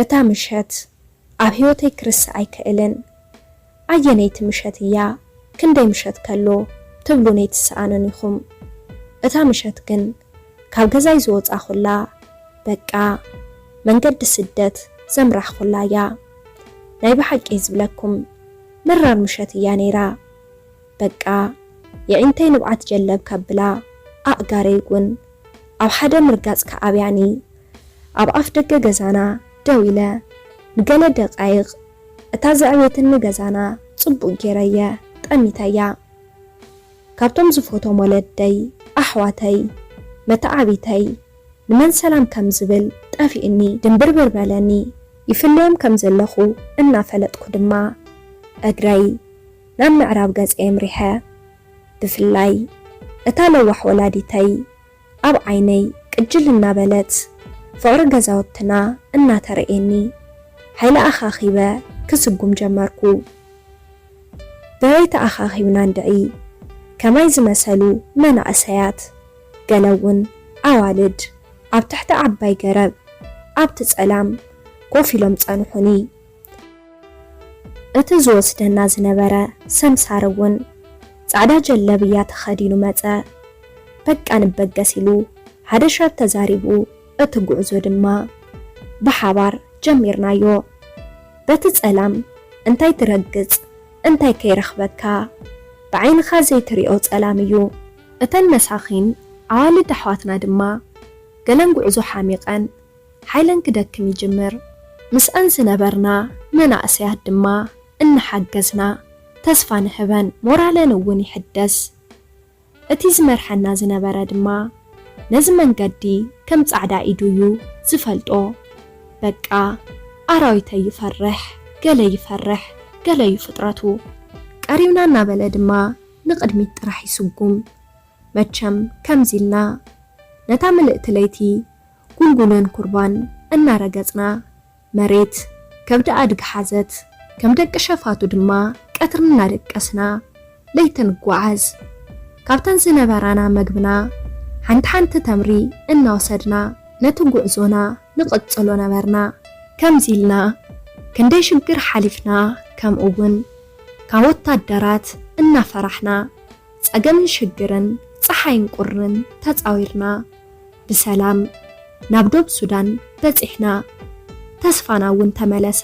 እታ ምሸት ኣብ ህይወተይ ክርስኣይ ክእልን ኣየነይቲ ምሸት እያ ክንደይ ምሸት ከሎ ትብሉ ነይ ትሰኣነን ኢኹም እታ ምሸት ግን ካብ ገዛይ ዝወፃ ኩላ በቃ መንገዲ ስደት ዘምራሕ ኩላ እያ ናይ ብሓቂ ዝብለኩም መራር ምሸት እያ ነይራ በቃ የዕንተይ ንብዓት ጀለብ ከብላ ኣእጋረይ ውን ኣብ ሓደ ምርጋጽ ከዓብያኒ ኣብ ኣፍ ደገ ገዛና ደው ኢለ ንገለ ደቃይቕ እታ ዘዕቤትኒ ገዛና ጽቡቕ ጌረየ ጠሚተያ ካብቶም ዝፎቶም ወለደይ ኣሕዋተይ መታዓቢተይ ንመን ሰላም ከም ዝብል ጠፊእኒ ድንብርብር በለኒ ይፍለዮም ከም ዘለኹ እናፈለጥኩ ድማ እግረይ ናብ ምዕራብ ገጽ የምሪሐ ብፍላይ እታ ለዋሕ ወላዲተይ ኣብ ዓይነይ ቅጅል እናበለት ፍቕሪ ገዛውትና እናተረኤኒ ሓይለ ኣኻኺበ ክስጉም ጀመርኩ በበይተ ኣኻኺብና እንድዒ ከማይ ዝመሰሉ መናእሰያት ገለውን ኣዋልድ ኣብ ትሕቲ ዓባይ ገረብ ኣብቲ ጸላም ኮፍ ኢሎም ጸንሑኒ እቲ ዝወስደና ዝነበረ ሰምሳር እውን ጻዕዳ ጀለብያ ተኸዲኑ መጸ በቃ ንበገስ ኢሉ ሓደ ሸብ ተዛሪቡ እቲ ጉዕዞ ድማ ብሓባር ጀሚርናዮ በቲ ጸላም እንታይ ትረግጽ እንታይ ከይረኽበካ ብዓይንኻ ዘይትሪኦ ጸላም እዩ እተን መሳኺን ኣዋልድ ኣሕዋትና ድማ ገለን ጉዕዞ ሓሚቐን ሓይለን ክደክም ይጅምር ምስአን ዝነበርና መናእሰያት ድማ እንሓገዝና ተስፋ ንህበን ሞራለን እውን ይሕደስ እቲ ዝመርሐና ዝነበረ ድማ ነዚ መንገዲ ከም ጻዕዳ ኢዱ እዩ ዝፈልጦ በቃ ኣራዊተይ ይፈርሕ ገለ ይፈርሕ ገለ ይፍጥረቱ ቀሪብና እናበለ ድማ ንቕድሚት ጥራሕ ይስጉም መቸም ከምዚልና ነታ ምልእቲ ለይቲ ጉልጉልን ኩርባን እናረገጽና መሬት ከብዲ ኣድግ ሓዘት ከም ደቂ ሸፋቱ ድማ ቀትርን እናደቀስና ለይትን ጓዓዝ ካብተን ዝነበራና መግብና ሓንቲ ተምሪ እናወሰድና ነቲ ጉዕዞና ንቕጽሎ ነበርና ከምዚልና ክንደይ ሽግር ሓሊፍና ከምኡውን ካብ ወታደራት እናፈራሕና ጸገምን ሽግርን ፀሓይን ቁርን ተጻዊርና ብሰላም ናብ ዶብ ሱዳን በፂሕና ተስፋና እውን ተመለሰ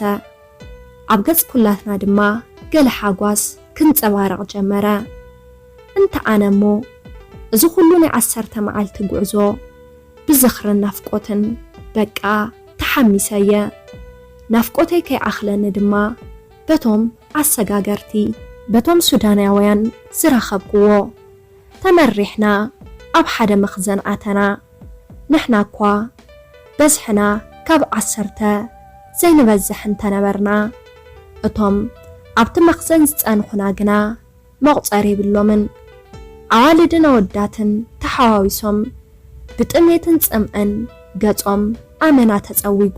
ኣብ ገጽ ኩላትና ድማ ገለ ሓጓስ ክንጸባረቕ ጀመረ እንተ ኣነሞ እዚ ኩሉ ናይ 10 መዓልቲ ጉዕዞ ብዝኽርን ናፍቆትን በቃ ተሓሚሰየ ናፍቆተይ ከይኣኽለኒ ድማ በቶም ኣሰጋገርቲ በቶም ሱዳናውያን ዝረኸብክዎ ተመሪሕና ኣብ ሓደ መኽዘን ኣተና ንሕና እኳ በዝሕና ካብ 10 ዘይንበዝሕ እንተነበርና እቶም ኣብቲ መኽዘን ዝጸንኹና ግና መቑፀር የብሎምን ኣዋልድን ኣወዳትን ተሓዋዊሶም ብጥሜትን ጽምዕን ገጾም ኣመና ተጸዊጉ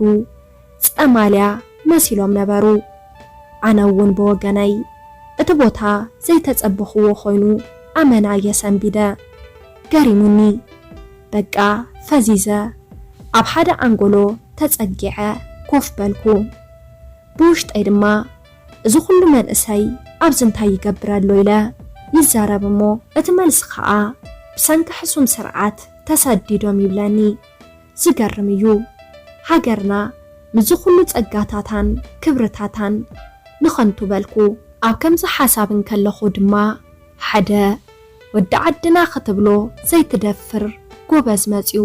ጸማልያ መሲሎም ነበሩ ኣነ እውን ብወገነይ እቲ ቦታ ዘይተጸበኽዎ ኮይኑ ኣመና የሰንቢደ ገሪሙኒ በቃ ፈዚዘ ኣብ ሓደ ኣንጎሎ ተጸጊዐ ኮፍ በልኩ ብውሽጠይ ድማ እዚ ኩሉ መንእሰይ ኣብዚ እንታይ ይገብረሎ ኢለ ይዛረብ እሞ እቲ መልሲ ከዓ ብሰንኪ ሕሱም ስርዓት ተሰዲዶም ይብለኒ ዝገርም እዩ ሃገርና ምዝ ኩሉ ጸጋታታን ክብርታታን ንኸንቱ በልኩ ኣብ ከምዚ ሓሳብን ከለኹ ድማ ሓደ ወዲ ዓድና ክትብሎ ዘይትደፍር ጎበዝ መጺኡ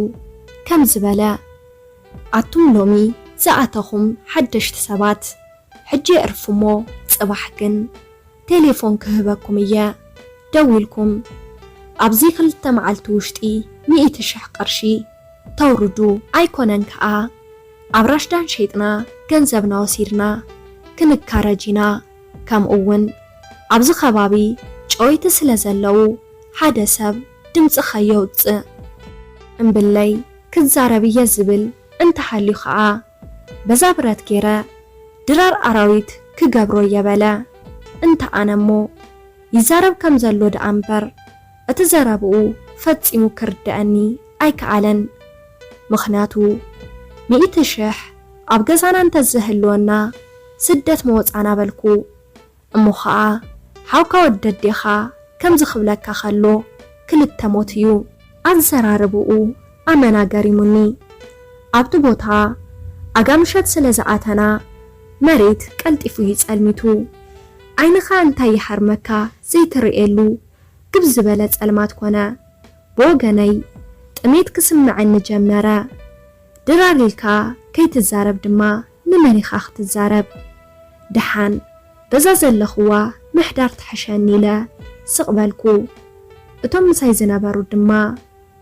ከም ዝበለ ኣቱም ሎሚ ዝኣተኹም ሓደሽቲ ሰባት ሕጂ እርፍሞ ጽባሕ ግን ቴሌፎን ክህበኩም እየ ደው ኢልኩም ኣብዚ 2 መዓልቲ ውሽጢ 100,000 ቅርሺ ተውርዱ ኣይኮነን ከዓ ኣብ ራሽዳን ሸይጥና ገንዘብና ወሲድና ክንካረጂና ከምኡውን ኣብዚ ከባቢ ጨወይቲ ስለ ዘለው ሓደ ሰብ ድምፂ ኸየውፅእ እምብለይ ክዛረብ እየ ዝብል እንተሃልዩ ከዓ በዛ ብረት ገይረ ድራር ኣራዊት ክገብሮ የበለ እንተ ኣነሞ ይዛረብ ከም ዘሎ ደኣ እምበር እቲ ዘረብኡ ፈጺሙ ክርድአኒ ኣይከኣለን ምኽንያቱ 100,000 ኣብ ገዛና እንተዝህልወና ስደት መወፃና በልኩ እሞ ኸዓ ሓውካ ወደዴኻ ከም ዝኽብለካ ኸሎ ክልተ ሞት እዩ ኣዘራርብኡ ኣመናገሪሙኒ ኣብቲ ቦታ ኣጋምሸት ስለ ዝኣተና መሬት ቀልጢፉ ይጸልሚቱ ዓይንኻ እንታይ ይሓርመካ ዘይትርእየሉ ግብ ዝበለ ጸልማት ኮነ ብወገነይ ጥሜት ክስምዐኒ ጀመረ ድራሪልካ ከይትዛረብ ድማ ንመን ኢኻ ክትዛረብ ድሓን በዛ ዘለኽዋ ምሕዳር ትሕሸኒ ኢለ ስቕበልኩ እቶም ምሳይ ዝነበሩ ድማ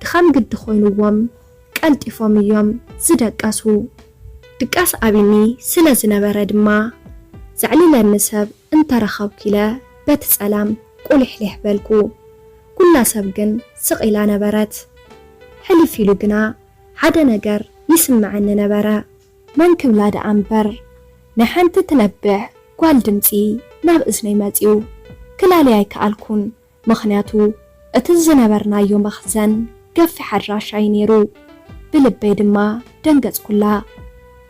ድኻም ግዲ ኮይኑዎም ቀልጢፎም እዮም ዝደቀሱ ድቃስ ኣቢኒ ስለ ዝነበረ ድማ ዘዕሊለኒ ሰብ እንተረኸብኩ ኢለ በቲ ጸላም ቁልሕሊሕ በልኩ ኩላ ሰብ ግን ስቕ ኢላ ነበረት ሕልፍ ኢሉ ግና ሓደ ነገር ይስምዐኒ ነበረ መን ክብላ ደኣ እምበር ናይ ሓንቲ ትነብዕ ጓል ድምፂ ናብ እዝነይ መፂኡ ክላለይ ኣይከኣልኩን ምኽንያቱ እቲ ዝነበርናዮ መኽዘን ገፊሕ ኣድራሻይ ነይሩ ብልበይ ድማ ደንገጽኩላ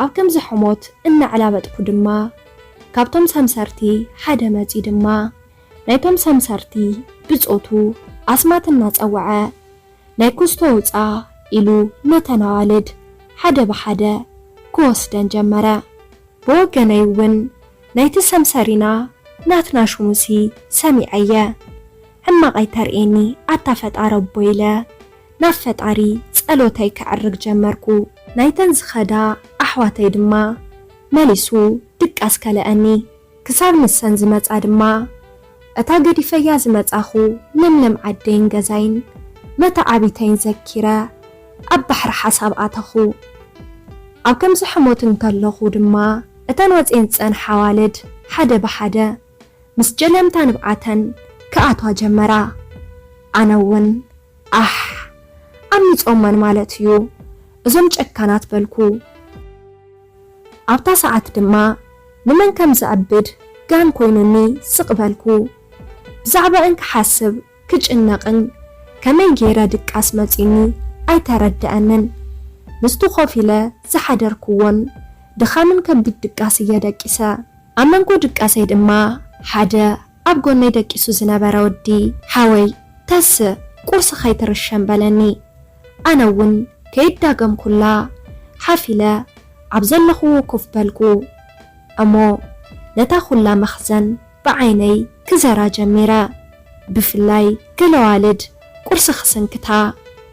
ኣብ ከምዚ ሕሞት እናዕላበጥኩ ድማ ካብቶም ሰምሰርቲ ሓደ መፂ ድማ ናይቶም ሰምሰርቲ ብጾቱ ኣስማት እናጸውዐ ናይ ኩስቶ ውፃ ኢሉ ነተናዋልድ ሓደ ብሓደ ክወስደን ጀመረ ብወገነይ እውን ናይቲ ሰምሰሪና ናትና ሽሙሲ ሰሚዐየ ሕማቐይ ተርእየኒ ኣታፈጣረ እቦ ኢለ ናብ ፈጣሪ ጸሎተይ ክዕርግ ጀመርኩ ናይተን ዝኸዳ ኣሕዋተይ ድማ መሊሱ ድቃስ ከለአኒ ክሳብ ንሰን ዝመጻ ድማ እታ ገዲፈያ ዝመጻኹ ለምለም ዓደይን ገዛይን መታ ዓቢተይን ዘኪረ ኣብ ባሕሪ ሓሳብ ኣተኹ ኣብ ከምዚ ሕሞት እንከለኹ ድማ እተን ወፂን ፀን ሓዋልድ ሓደ ብሓደ ምስ ጀለምታ ንብዓተን ክኣቷ ጀመራ ኣነ እውን ኣሚጾመን ማለት እዩ እዞም ጨካናት በልኩ ኣብታ ሰዓት ድማ ንመን ከም ዝኣብድ ጋን ኮይኑኒ ስቕበልኩ ብዛዕባእን ክሓስብ ክጭነቕን ከመይ ገይረ ድቃስ መፂኒ ኣይተረድአንን ምስቱ ኾፍ ኢለ ዝሓደርክዎን ድኻምን ከቢድ ድቃስ እየደቂሰ ኣብ መንጎ ድቃሰይ ድማ ሓደ ኣብ ጎነይ ደቂሱ ዝነበረ ወዲ ሓወይ ተስእ ቁርሲ ኸይትርሸን በለኒ ኣነ እውን ከይዳገምኩላ ሓፍ ኢለ ኣብ ዘለኽዎ ኮፍ በልኩ እሞ ነታ ኩላ መኽዘን ብዓይነይ ክዘራ ጀሚረ ብፍላይ ገለ ዋልድ ቁርሲ ክስንክታ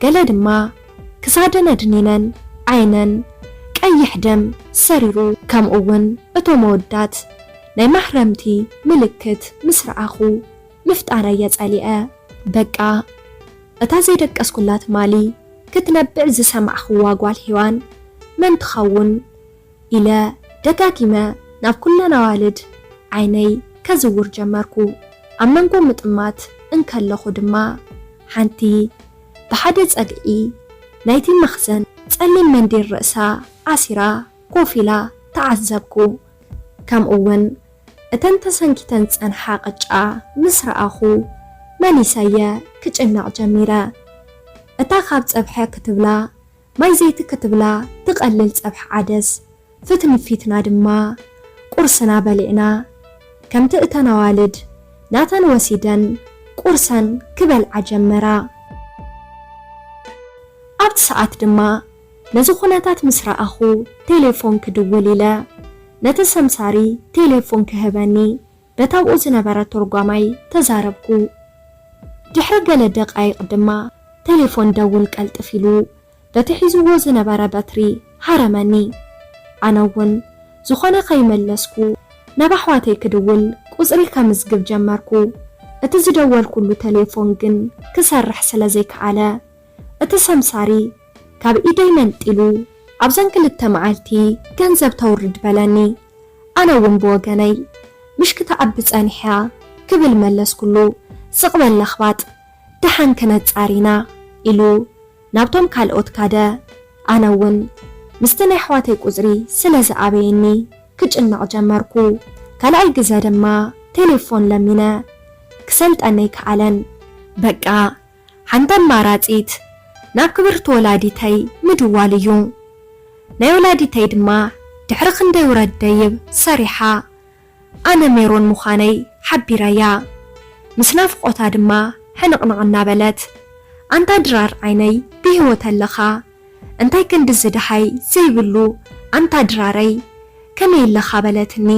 ገለ ድማ ክሳደን ኣድኒነን ዓይነን ቀይሕ ደም ሰሪሩ ከምኡውን እቶም መወዳት ናይ ማሕረምቲ ምልክት ምስ ረኣኹ ምፍጣረ የጸሊአ በቃ እታ ዘይደቀስኩላት ማሊ ክትነብዕ ዝሰማዕኽዋ ጓል ሒዋን መን ትኸውን ኢለ ደጋጊመ ናብ ኩለን ኣዋልድ ዓይነይ ከዝውር ጀመርኩ ኣብ መንጎ ምጥማት እንከለኹ ድማ ሓንቲ ብሓደ ጸግዒ ናይቲ መኽዘን ጸሊም መንዲር ርእሳ ኣሲራ ኮፍ ኢላ ተዓዘብኩ ከምኡውን እተን ተሰንኪተን ጸንሓ ቅጫ ምስ ረኣኹ መሊሰየ ክጭናቕ ጀሚረ እታ ካብ ጸብሐ ክትብላ ማይ ዘይቲ ክትብላ ትቐልል ጸብሐ ዓደስ ፍትንፊትና ድማ ቁርስና በሊዕና ከምቲ እተን ኣዋልድ ናተን ወሲደን ቁርሰን ክበልዓ ጀመራ ኣብቲ ሰዓት ድማ ነዚ ኩነታት ምስ ረኣኹ ቴሌፎን ክድውል ኢለ ነቲ ሰምሳሪ ቴሌፎን ክህበኒ በታብኡ ዝነበረ ተርጓማይ ተዛረብኩ ድሕሪ ገለ ደቃይቕ ድማ ቴሌፎን ደውል ቀልጥፍ ኢሉ በቲ ሒዝዎ ዝነበረ በትሪ ሃረመኒ ኣነ እውን ዝኾነ ከይመለስኩ ናብ ኣሕዋተይ ክድውል ቁፅሪ ከምዝግብ ጀመርኩ እቲ ዝደወልኩሉ ቴሌፎን ግን ክሰርሕ ስለ ዘይከኣለ እቲ ሰምሳሪ ካብ ኢደይ መንጢሉ ኣብዘን ክልተ መዓልቲ ገንዘብ ተውርድ በለኒ ኣነ እውን ብወገነይ ምሽክታ ኣብ ጸኒሕያ ክብል መለስኩሉ ስቕበል ለኽባጥ ድሓን ከነጻሪና ኢሉ ናብቶም ካልኦት ካደ ኣነ እውን ምስቲ ናይ ኣሕዋተይ ቁፅሪ ስለ ዝኣበየኒ ክጭናቕ ጀመርኩ ካልኣይ ግዜ ድማ ቴሌፎን ለሚነ ክሰልጠነይ ከኣለን በቃ ሓንቲ ኣማራፂት ናብ ክብርቲ ወላዲተይ ምድዋል እዩ ናይ ወላዲተይ ድማ ድሕሪ ክንደይ ውረድ ደይብ ሰሪሓ ኣነ ሜሮን ምዃነይ ሓቢራያ ምስ ናፍቆታ ድማ ሕንቕንቕ እናበለት ኣንታ ድራር ዓይነይ ብህይወት ኣለኻ እንታይ ክንዲ ዝድሓይ ዘይብሉ ኣንታ ድራረይ ከመይ ኣለኻ በለትኒ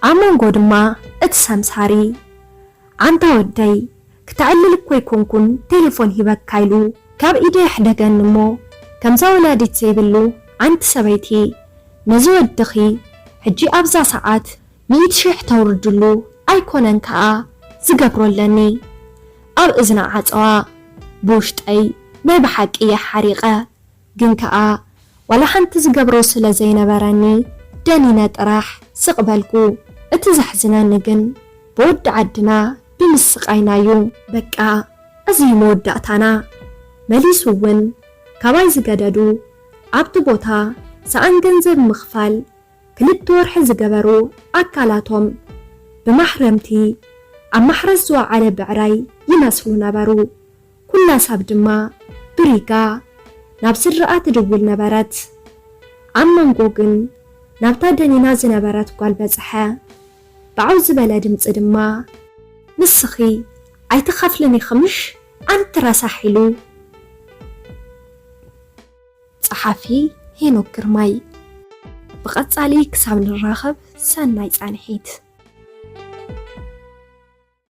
ኣብ መንጎ ድማ እቲ ሰምሳሪ ኣንታ ወደይ ክትዕልል እኮ ይኮንኩን ቴሌፎን ሂበካ ኢሉ ካብ ኢደይ ሕደገኒ እሞ ከምዛ ወላዲት ዘይብሉ ኣንቲ ሰበይቲ ነዚ ወድኺ ሕጂ ኣብዛ ሰዓት 100,000 ተውርድሉ ኣይኮነን ከዓ ዝገብሮለኒ ኣብ እዝና ዓፀዋ ብውሽጠይ ናይ ብሓቂ የሓሪቐ ግን ከዓ ዋላ ሓንቲ ዝገብሮ ስለ ዘይነበረኒ ደኒነ ጥራሕ ስቕበልኩ እቲ ዘሕዝነኒ ግን ብወዲ ዓድና ብምስቃይናዩ በቃ እዚ መወዳእታና መሊሱ እውን ካባይ ዝገደዱ ኣብቲ ቦታ ሰኣን ገንዘብ ምኽፋል ክልተ ወርሒ ዝገበሩ ኣካላቶም ብማሕረምቲ ኣብ ማሕረስ ዝወዓለ ብዕራይ ይመስሉ ነበሩ ኩላ ሰብ ድማ ብሪጋ ናብ ስድራኣ ትድውል ነበረት ኣብ መንጎ ግን ናብታ ደኒና ዝነበረት ጓል በፅሐ ብዓው ዝበለ ድምፂ ድማ ንስኺ ኣይትኸፍልኒ ኽምሽ ኣንቲ ረሳሕ ኢሉ ጸሓፊ ሄኖክ ግርማይ ብቐጻሊ ክሳብ ንራኸብ ሰናይ ጻንሒት